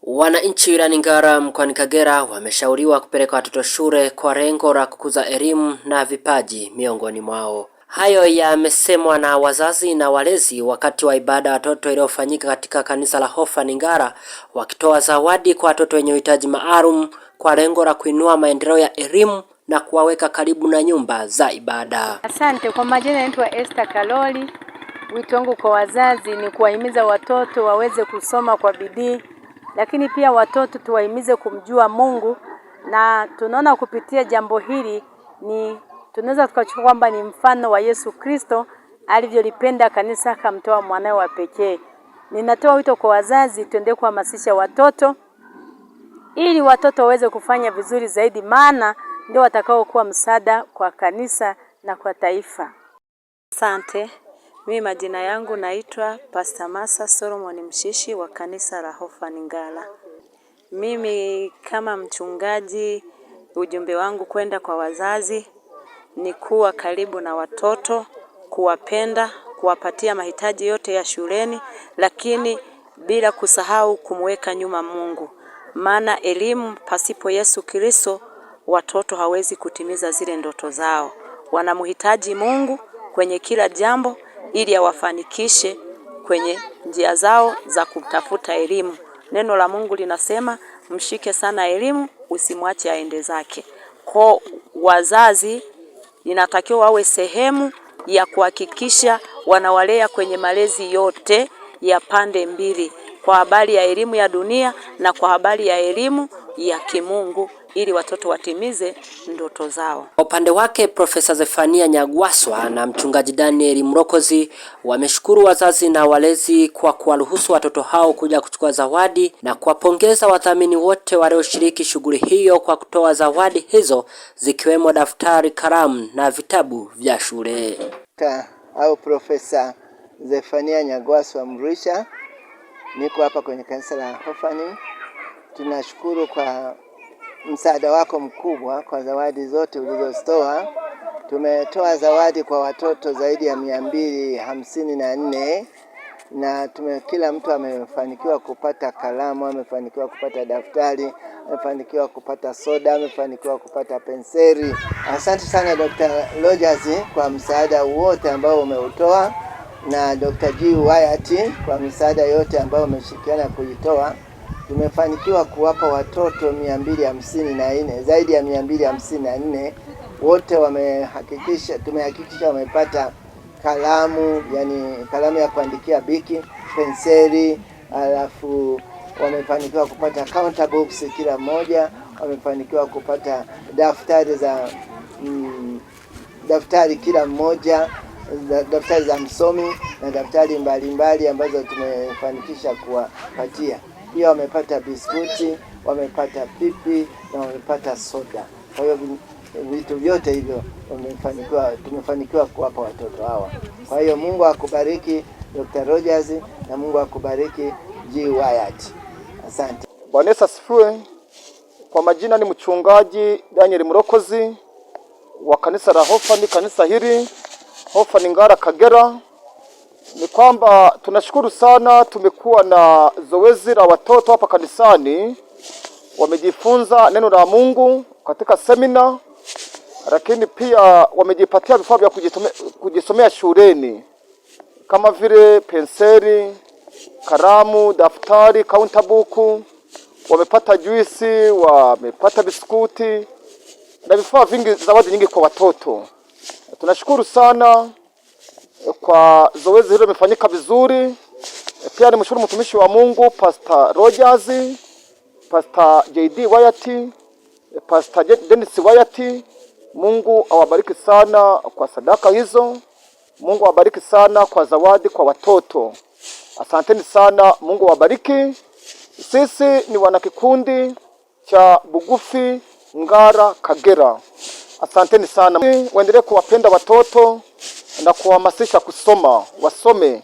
Wananchi wilayani Ngara mkoani Kagera wameshauriwa kupeleka watoto shule kwa lengo la kukuza elimu na vipaji miongoni mwao. Hayo yamesemwa na wazazi na walezi wakati wa ibada ya watoto iliyofanyika katika kanisa la Hofani Ngara, wakitoa zawadi kwa watoto wenye uhitaji maalum kwa lengo la kuinua maendeleo ya elimu na kuwaweka karibu na nyumba za ibada. Asante. Kwa majina naitwa Esther Kaloli. Wito wangu kwa wazazi ni kuwahimiza watoto waweze kusoma kwa bidii, lakini pia watoto tuwahimize kumjua Mungu, na tunaona kupitia jambo hili tunaweza tukachukua kwamba ni mfano wa Yesu Kristo alivyolipenda kanisa akamtoa mwanawe wa pekee. Ninatoa wito kwa wazazi tuendelee kuhamasisha watoto ili watoto waweze kufanya vizuri zaidi, maana ndio watakao kuwa msaada kwa kanisa na kwa taifa. Asante. Mimi majina yangu naitwa Pastor Masa Solomon Mshishi wa kanisa la Hofani Ngara. Mimi kama mchungaji, ujumbe wangu kwenda kwa wazazi ni kuwa karibu na watoto, kuwapenda, kuwapatia mahitaji yote ya shuleni, lakini bila kusahau kumweka nyuma Mungu. Maana elimu pasipo Yesu Kristo watoto hawezi kutimiza zile ndoto zao. Wanamhitaji Mungu kwenye kila jambo ili awafanikishe kwenye njia zao za kutafuta elimu. Neno la Mungu linasema mshike sana elimu, usimwache aende zake. Kwa wazazi inatakiwa wawe sehemu ya kuhakikisha wanawalea kwenye malezi yote ya pande mbili, kwa habari ya elimu ya dunia na kwa habari ya elimu ya kimungu, ili watoto watimize ndoto zao. Kwa upande wake Profesa Zefania Nyagwaswa na mchungaji Daniel Mrokozi wameshukuru wazazi na walezi kwa kuwaruhusu watoto hao kuja kuchukua zawadi na kuwapongeza wadhamini wote walioshiriki shughuli hiyo kwa kutoa zawadi hizo zikiwemo daftari, kalamu na vitabu vya shule. Au Profesa Zefania Nyagwaswa Mrisha, niko hapa kwenye kanisa la Hofani. Tunashukuru kwa msaada wako mkubwa kwa zawadi zote ulizozitoa. Tumetoa zawadi kwa watoto zaidi ya 254 na kila mtu amefanikiwa kupata kalamu, amefanikiwa kupata daftari, amefanikiwa kupata soda, amefanikiwa kupata penseli. Asante sana Dr. Rogers kwa msaada wote ambao umeutoa, na Dr. G. Wyatt kwa msaada yote ambao umeshirikiana kuitoa. Tumefanikiwa kuwapa watoto 254, zaidi ya 254. Wote tumehakikisha wamepata kalamu, yani kalamu ya kuandikia biki, penseli, alafu wamefanikiwa kupata counter books kila mmoja, wamefanikiwa kupata daftari kila mmoja, daftari za msomi na daftari mbalimbali ambazo tumefanikisha kuwapatia. Pia wamepata biskuti, wamepata pipi na wamepata soda. Kwa hiyo vitu vyote hivyo tumefanikiwa kuwapa watoto hawa. Kwa hiyo Mungu akubariki Dr. Rogers na Mungu akubariki G. Wyatt. Asante. Bwana Yesu asifiwe. Kwa majina ni mchungaji Daniel Mrokozi wa kanisa la Hofani, kanisa hili Hofani Ngara Kagera. Ni kwamba tunashukuru sana, tumekuwa na zoezi la watoto hapa kanisani, wamejifunza neno la Mungu katika semina, lakini pia wamejipatia vifaa vya kujisomea shuleni kama vile penseli, kalamu, daftari, counter book, wamepata juisi, wamepata biskuti na vifaa vingi, zawadi nyingi kwa watoto. Tunashukuru sana kwa zoezi hilo, limefanyika vizuri. Pia nimshukuru mtumishi wa Mungu Pastor Rogers, Pastor JD Wyatt, Pastor Dennis Wyatt. Mungu awabariki sana kwa sadaka hizo. Mungu awabariki sana kwa zawadi kwa watoto. Asanteni sana, Mungu awabariki. Sisi ni wanakikundi cha Bugufi Ngara Kagera. Asanteni sana. Waendelee kuwapenda watoto na kuhamasisha kusoma, wasome.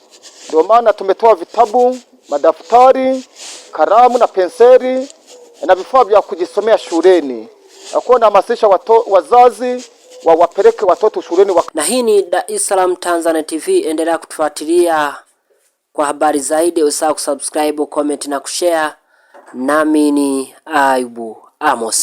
Ndio maana tumetoa vitabu, madaftari, kalamu na penseli na vifaa vya kujisomea shuleni. Na kuwa nahamasisha wazazi wawapeleke watoto shuleni. Na hii ni Dar es Salaam Tanzania TV. Endelea kutufuatilia kwa habari zaidi, usahau kusubscribe, comment na kushare. nami ni Ayubu Amos.